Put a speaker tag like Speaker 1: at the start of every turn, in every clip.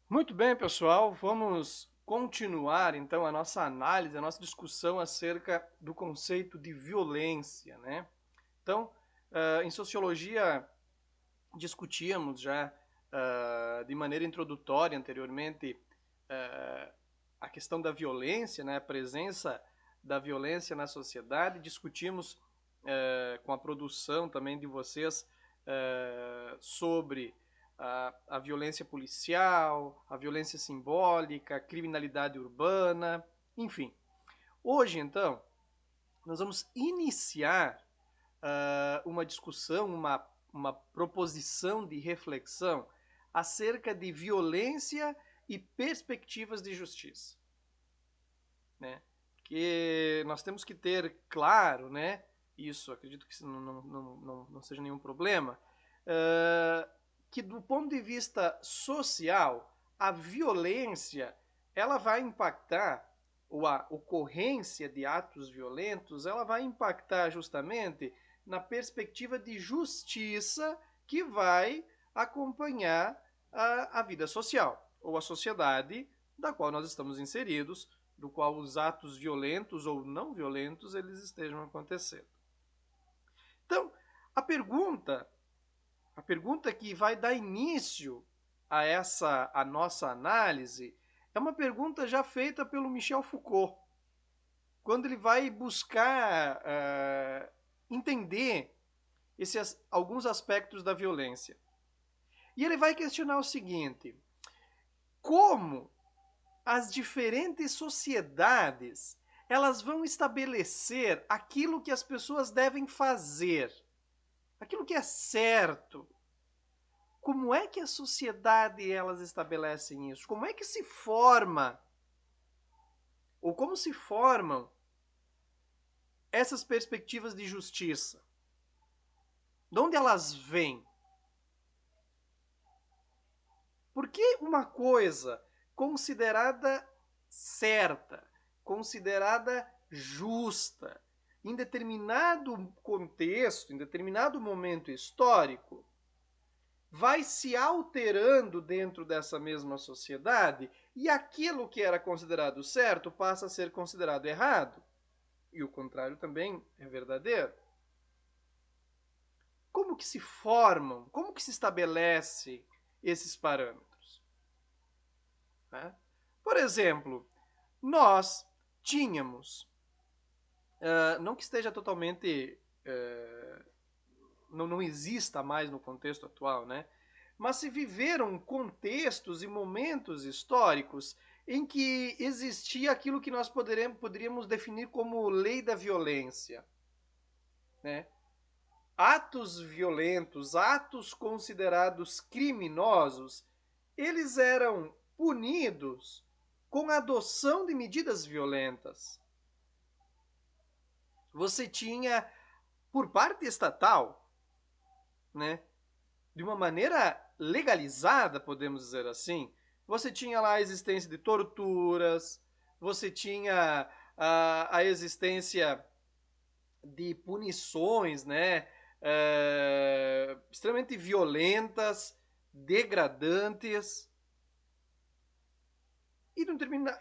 Speaker 1: Muito bem, pessoal, vamos continuar então a nossa análise, a nossa discussão acerca do conceito de violência, né? Então, em sociologia discutíamos já de maneira introdutória anteriormente uh, a questão da violência, né? A presença da violência na sociedade, discutimos com a produção também de vocês sobre a violência policial, a violência simbólica, a criminalidade urbana, enfim. Hoje, então, nós vamos iniciar uma discussão, uma proposição de reflexão acerca de violência e perspectivas de justiça, né? Que nós temos que ter claro, né? Isso, acredito que isso não seja nenhum problema, que do ponto de vista social, a violência ela vai impactar, ou a ocorrência de atos violentos, ela vai impactar justamente na perspectiva de justiça que vai acompanhar a vida social, ou a sociedade da qual nós estamos inseridos, do qual os atos violentos ou não violentos eles estejam acontecendo. Então, a pergunta a pergunta que vai dar início a nossa análise é uma pergunta já feita pelo Michel Foucault, quando ele vai buscar entender alguns aspectos da violência. E ele vai questionar o seguinte: como as diferentes sociedades elas vão estabelecer aquilo que as pessoas devem fazer, aquilo que é certo. Como é que a sociedade elas estabelecem isso? Como é que se forma ou como se formam essas perspectivas de justiça? De onde elas vêm? Por que uma coisa considerada certa, considerada justa, em determinado contexto, em determinado momento histórico, vai se alterando dentro dessa mesma sociedade e aquilo que era considerado certo passa a ser considerado errado? E o contrário também é verdadeiro. Como que se formam, como que se estabelece esses parâmetros? Né? Por exemplo, nós tínhamos, não que esteja totalmente, não exista mais no contexto atual, né? Mas se viveram contextos e momentos históricos em que existia aquilo que nós poderíamos definir como lei da violência, né? Atos violentos, atos considerados criminosos, eles eram punidos com a adoção de medidas violentas. Você tinha, por parte estatal, né, de uma maneira legalizada, podemos dizer assim, você tinha lá a existência de torturas, você tinha a existência de punições, né, extremamente violentas, degradantes,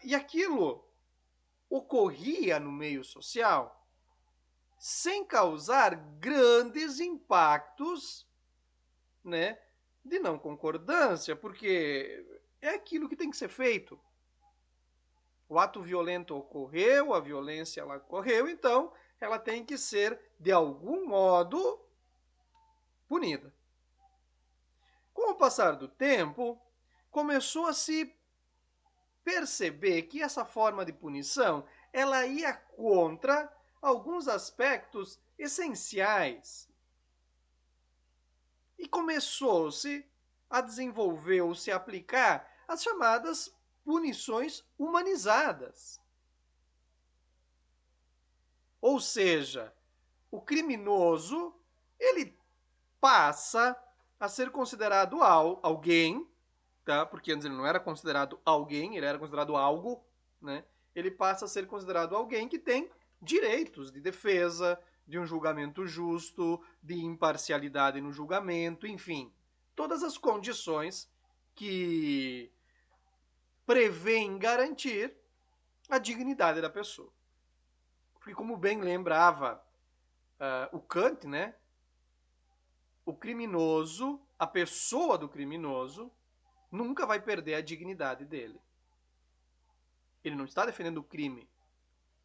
Speaker 1: e aquilo ocorria no meio social sem causar grandes impactos, né, de não concordância, porque é aquilo que tem que ser feito. O ato violento ocorreu, a violência ela ocorreu, então ela tem que ser de algum modo punida. Com o passar do tempo, começou a se perceber que essa forma de punição ela ia contra alguns aspectos essenciais. E começou-se a desenvolver ou se aplicar as chamadas punições humanizadas. Ou seja, o criminoso ele passa a ser considerado alguém, tá? Porque antes ele não era considerado alguém, ele era considerado algo, né? Ele passa a ser considerado alguém que tem direitos de defesa, de um julgamento justo, de imparcialidade no julgamento, enfim, todas as condições que prevêem garantir a dignidade da pessoa. Porque, como bem lembrava o Kant, né, o criminoso, a pessoa do criminoso, nunca vai perder a dignidade dele. Ele não está defendendo o crime.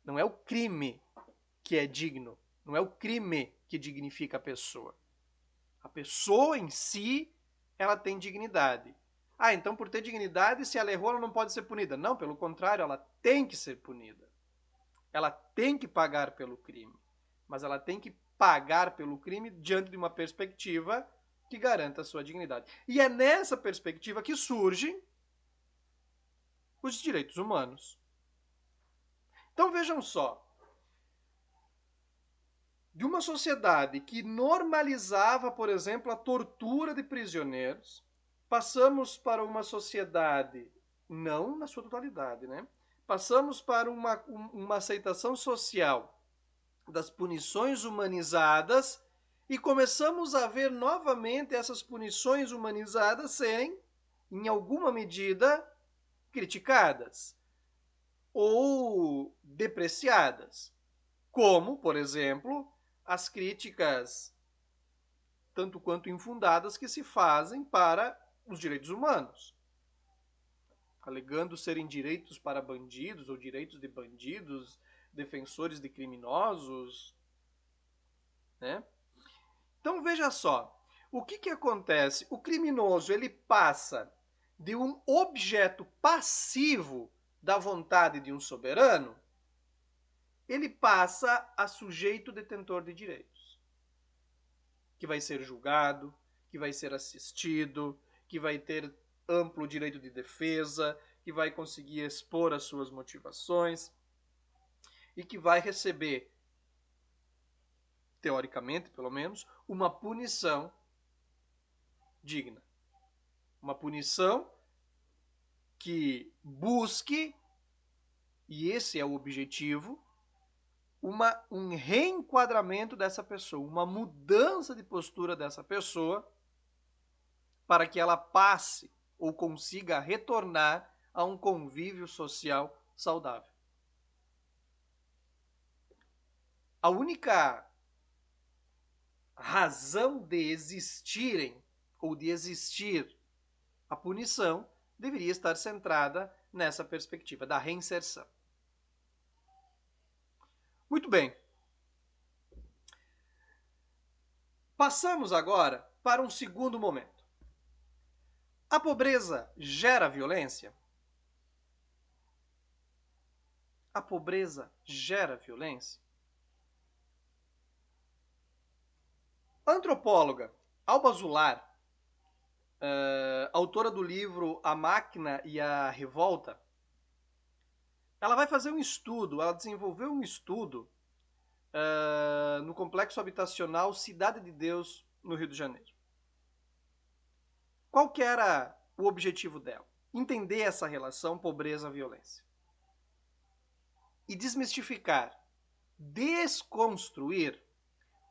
Speaker 1: Não é o crime que é digno. Não é o crime que dignifica a pessoa. A pessoa em si, ela tem dignidade. Ah, então por ter dignidade, se ela errou, ela não pode ser punida. Não, pelo contrário, ela tem que ser punida. Ela tem que pagar pelo crime. Mas ela tem que pagar pelo crime diante de uma perspectiva que garanta a sua dignidade. E é nessa perspectiva que surgem os direitos humanos. Então vejam só, de uma sociedade que normalizava, por exemplo, a tortura de prisioneiros, passamos para uma sociedade, não na sua totalidade, né? Passamos para uma aceitação social das punições humanizadas e começamos a ver novamente essas punições humanizadas serem, em alguma medida, criticadas ou depreciadas. Como, por exemplo, as críticas tanto quanto infundadas que se fazem para os direitos humanos, alegando serem direitos para bandidos ou direitos de bandidos, defensores de criminosos, né? Então veja só, o que acontece? O criminoso ele passa de um objeto passivo da vontade de um soberano, ele passa a sujeito detentor de direitos, que vai ser julgado, que vai ser assistido, que vai ter amplo direito de defesa, que vai conseguir expor as suas motivações e que vai receber, teoricamente pelo menos, uma punição digna. Uma punição que busque, e esse é o objetivo, um reenquadramento dessa pessoa, uma mudança de postura dessa pessoa para que ela passe ou consiga retornar a um convívio social saudável. A única razão de existirem ou de existir a punição deveria estar centrada nessa perspectiva da reinserção. Muito bem. Passamos agora para um segundo momento. A pobreza gera violência? A pobreza gera violência? A antropóloga Alba Zular, autora do livro A Máquina e a Revolta, ela vai fazer um estudo, ela desenvolveu um estudo no complexo habitacional Cidade de Deus, no Rio de Janeiro. Qual que era o objetivo dela? Entender essa relação pobreza-violência. E desmistificar, desconstruir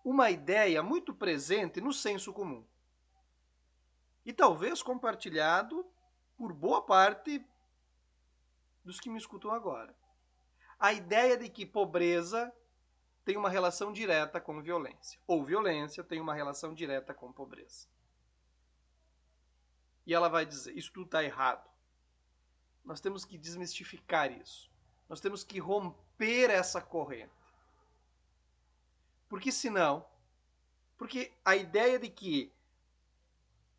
Speaker 1: uma ideia muito presente no senso comum. E talvez compartilhado por boa parte dos que me escutam agora. A ideia de que pobreza tem uma relação direta com violência, ou violência tem uma relação direta com pobreza. E ela vai dizer, isso tudo está errado. Nós temos que desmistificar isso. Nós temos que romper essa corrente. Porque senão, porque a ideia de que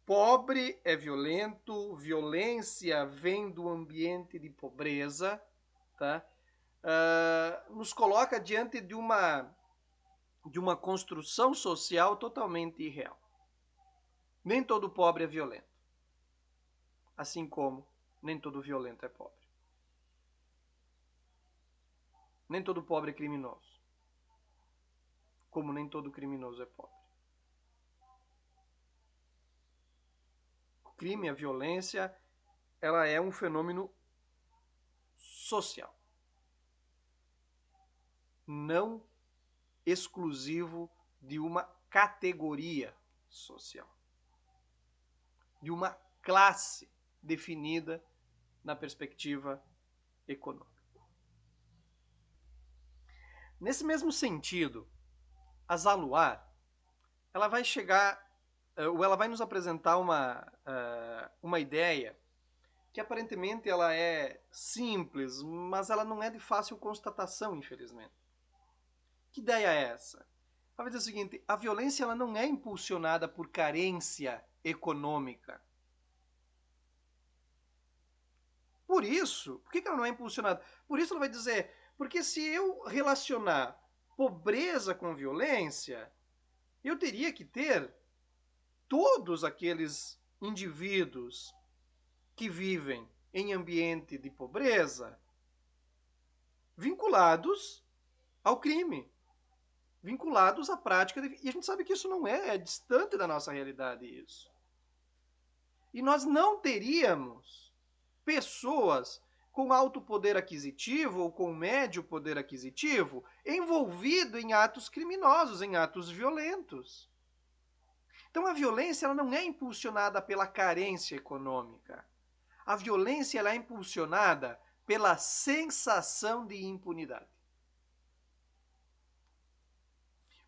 Speaker 1: pobre é violento, violência vem do ambiente de pobreza, tá? Nos coloca diante de uma construção social totalmente irreal. Nem todo pobre é violento. Assim como nem todo violento é pobre. Nem todo pobre é criminoso. Como nem todo criminoso é pobre. O crime, a violência, ela é um fenômeno social. Não exclusivo de uma categoria social. De uma classe definida na perspectiva econômica. Nesse mesmo sentido, a Zaluar, ela vai chegar, ou ela vai nos apresentar uma ideia que aparentemente ela é simples, mas ela não é de fácil constatação, infelizmente. Que ideia é essa? Ela vai dizer o seguinte: a violência ela não é impulsionada por carência econômica. Por isso, por que ela não é impulsionada? Por isso ela vai dizer, porque se eu relacionar pobreza com violência, eu teria que ter todos aqueles indivíduos que vivem em ambiente de pobreza vinculados ao crime, vinculados à prática. E a gente sabe que isso não é distante da nossa realidade isso. E nós não teríamos pessoas com alto poder aquisitivo ou com médio poder aquisitivo envolvido em atos criminosos, em atos violentos. Então a violência ela não é impulsionada pela carência econômica. A violência ela é impulsionada pela sensação de impunidade.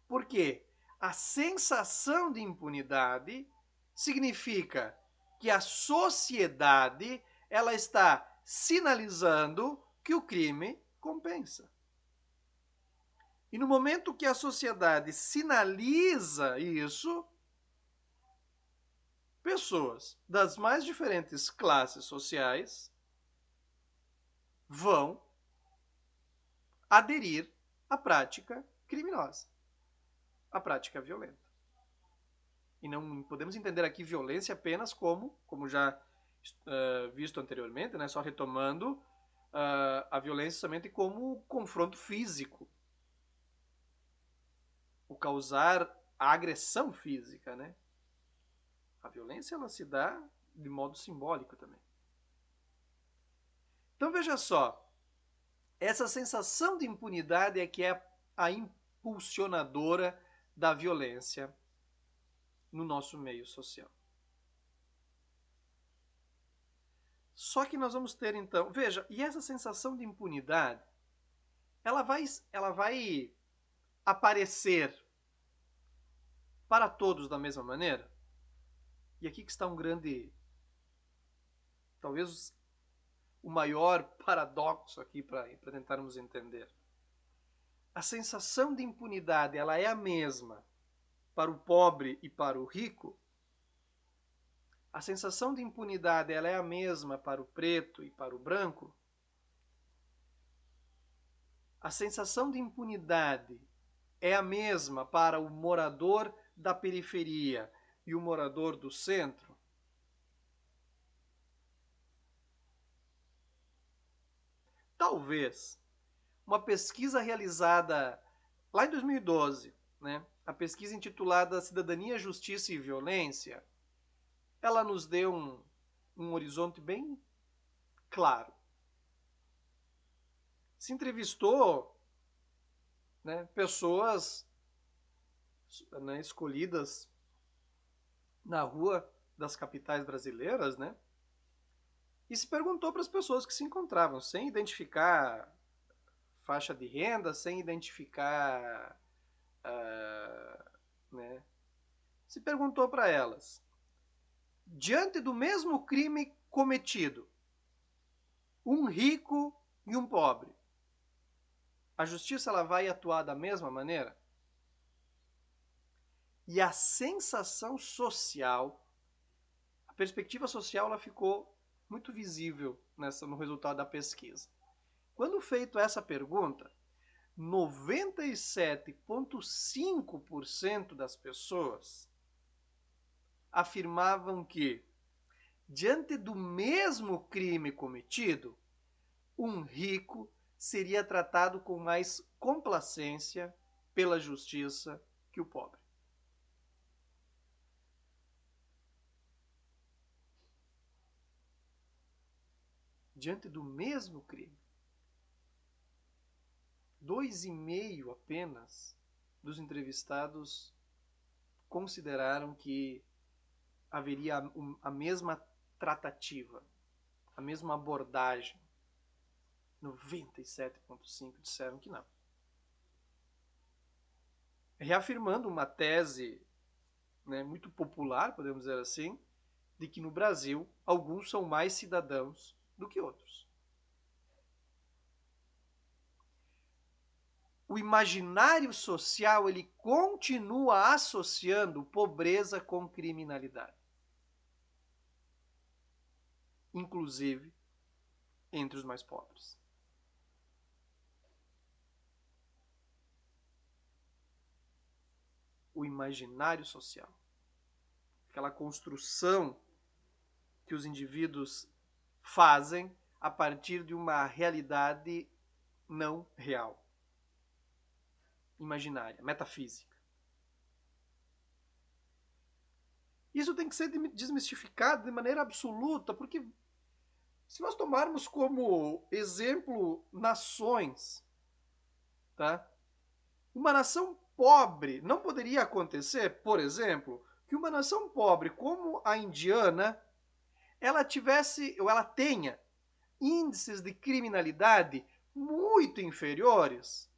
Speaker 1: Por quê? A sensação de impunidade significa que a sociedade ela está sinalizando que o crime compensa. E no momento que a sociedade sinaliza isso, pessoas das mais diferentes classes sociais vão aderir à prática criminosa, à prática violenta. E não podemos entender aqui violência apenas como já visto anteriormente, né, só retomando, a violência somente como confronto físico, o causar a agressão física, né? A violência ela se dá de modo simbólico também. Então veja só, essa sensação de impunidade é que é a impulsionadora da violência no nosso meio social. Só que nós vamos ter então, veja, e essa sensação de impunidade, ela vai aparecer para todos da mesma maneira? E aqui que está um grande, talvez o maior paradoxo aqui para tentarmos entender. A sensação de impunidade, ela é a mesma para o pobre e para o rico? A sensação de impunidade, ela é a mesma para o preto e para o branco? A sensação de impunidade é a mesma para o morador da periferia e o morador do centro? Talvez uma pesquisa realizada lá em 2012, né, a pesquisa intitulada Cidadania, Justiça e Violência, ela nos deu um horizonte bem claro. Se entrevistou, né, pessoas, né, escolhidas na rua das capitais brasileiras, né, e se perguntou para as pessoas que se encontravam, sem identificar faixa de renda, sem identificar, né, se perguntou para elas, diante do mesmo crime cometido, um rico e um pobre, a justiça ela vai atuar da mesma maneira? E a sensação social, a perspectiva social, ela ficou muito visível no resultado da pesquisa. Quando feito essa pergunta, 97,5% das pessoas afirmavam que, diante do mesmo crime cometido, um rico seria tratado com mais complacência pela justiça que o pobre. Diante do mesmo crime, 2,5% apenas dos entrevistados consideraram que haveria a mesma tratativa, a mesma abordagem. 97,5% disseram que não. Reafirmando uma tese, né, muito popular, podemos dizer assim, de que no Brasil alguns são mais cidadãos do que outros. O imaginário social ele continua associando pobreza com criminalidade, inclusive entre os mais pobres. O imaginário social, aquela construção que os indivíduos fazem a partir de uma realidade não real, imaginária, metafísica. Isso tem que ser desmistificado de maneira absoluta, porque se nós tomarmos como exemplo nações, tá? Uma nação pobre não poderia acontecer, por exemplo, que uma nação pobre como a indiana, ela tivesse ou ela tenha índices de criminalidade muito inferiores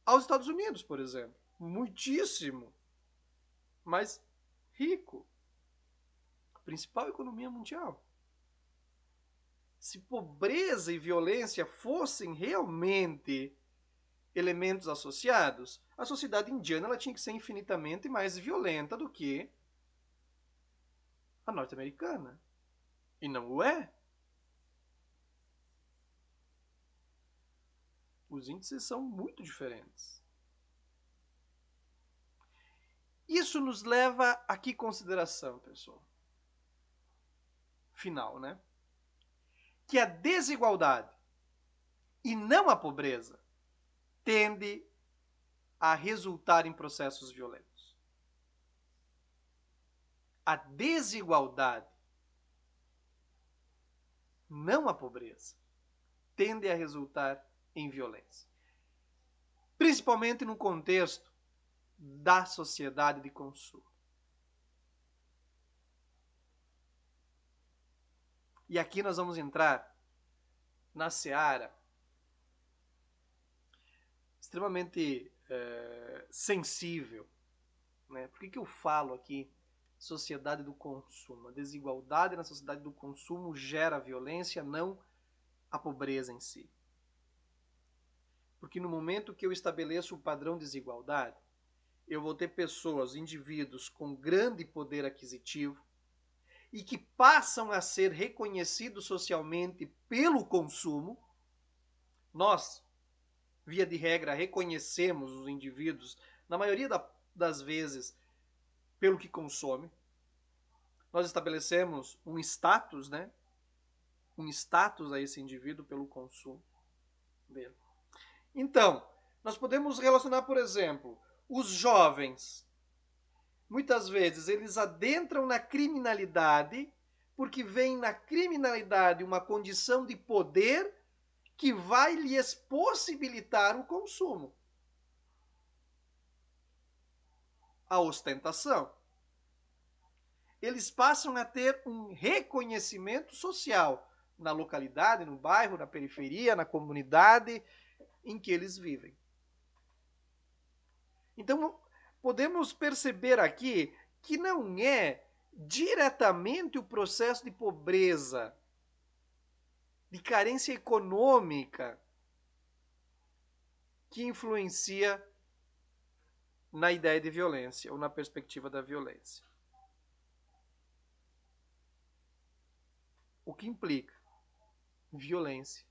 Speaker 1: aos Estados Unidos, por exemplo. Muitíssimo mais rico. A principal economia mundial. Se pobreza e violência fossem realmente elementos associados, a sociedade indiana ela tinha que ser infinitamente mais violenta do que a norte-americana. E não o é. Os índices são muito diferentes. Isso nos leva a que consideração, pessoal? Final, né? Que a desigualdade e não a pobreza tende a resultar em processos violentos. A desigualdade, não a pobreza, tende a resultar em violência. Principalmente no contexto da sociedade de consumo. E aqui nós vamos entrar na seara extremamente sensível. Né? Por que eu falo aqui sociedade do consumo? A desigualdade na sociedade do consumo gera violência, não a pobreza em si. Porque no momento que eu estabeleço o padrão de desigualdade, eu vou ter pessoas, indivíduos com grande poder aquisitivo e que passam a ser reconhecidos socialmente pelo consumo. Nós, via de regra, reconhecemos os indivíduos, na maioria das vezes, pelo que consome. Nós estabelecemos um status, né? Um status a esse indivíduo pelo consumo dele. Então, nós podemos relacionar, por exemplo, os jovens. Muitas vezes eles adentram na criminalidade porque vem na criminalidade uma condição de poder que vai lhes possibilitar o consumo. A ostentação. Eles passam a ter um reconhecimento social na localidade, no bairro, na periferia, na comunidade em que eles vivem. Então, podemos perceber aqui que não é diretamente o processo de pobreza, de carência econômica, que influencia na ideia de violência ou na perspectiva da violência. O que implica violência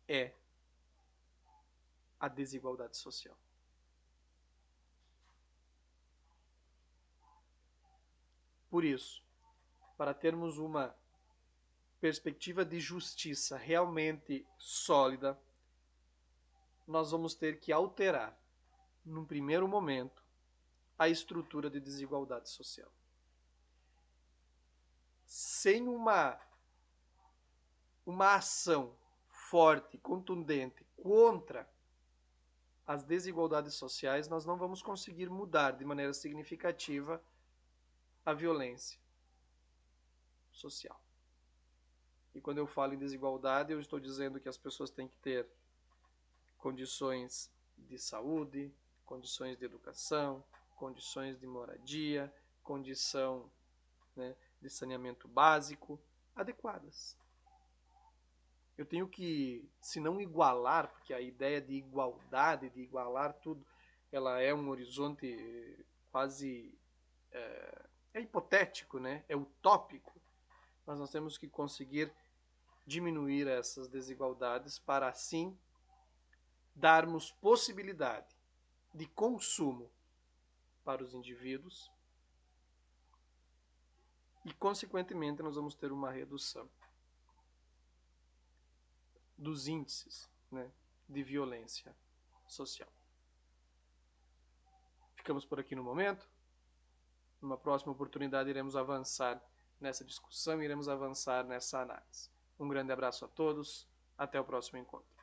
Speaker 1: é a desigualdade social. Por isso, para termos uma perspectiva de justiça realmente sólida, nós vamos ter que alterar, num primeiro momento, a estrutura de desigualdade social. Sem uma ação forte, contundente contra as desigualdades sociais, nós não vamos conseguir mudar de maneira significativa a violência. social. E quando eu falo em desigualdade, eu estou dizendo que as pessoas têm que ter condições de saúde, condições de educação, condições de moradia, condição, né, de saneamento básico adequadas. Eu tenho que, se não igualar, porque a ideia de igualdade, de igualar tudo, ela é um horizonte quase é hipotético, né? É utópico. Mas nós temos que conseguir diminuir essas desigualdades para assim darmos possibilidade de consumo para os indivíduos e, consequentemente, nós vamos ter uma redução dos índices, né, de violência social. Ficamos por aqui no momento. Numa próxima oportunidade iremos avançar nessa discussão, iremos avançar nessa análise. Um grande abraço a todos, até o próximo encontro.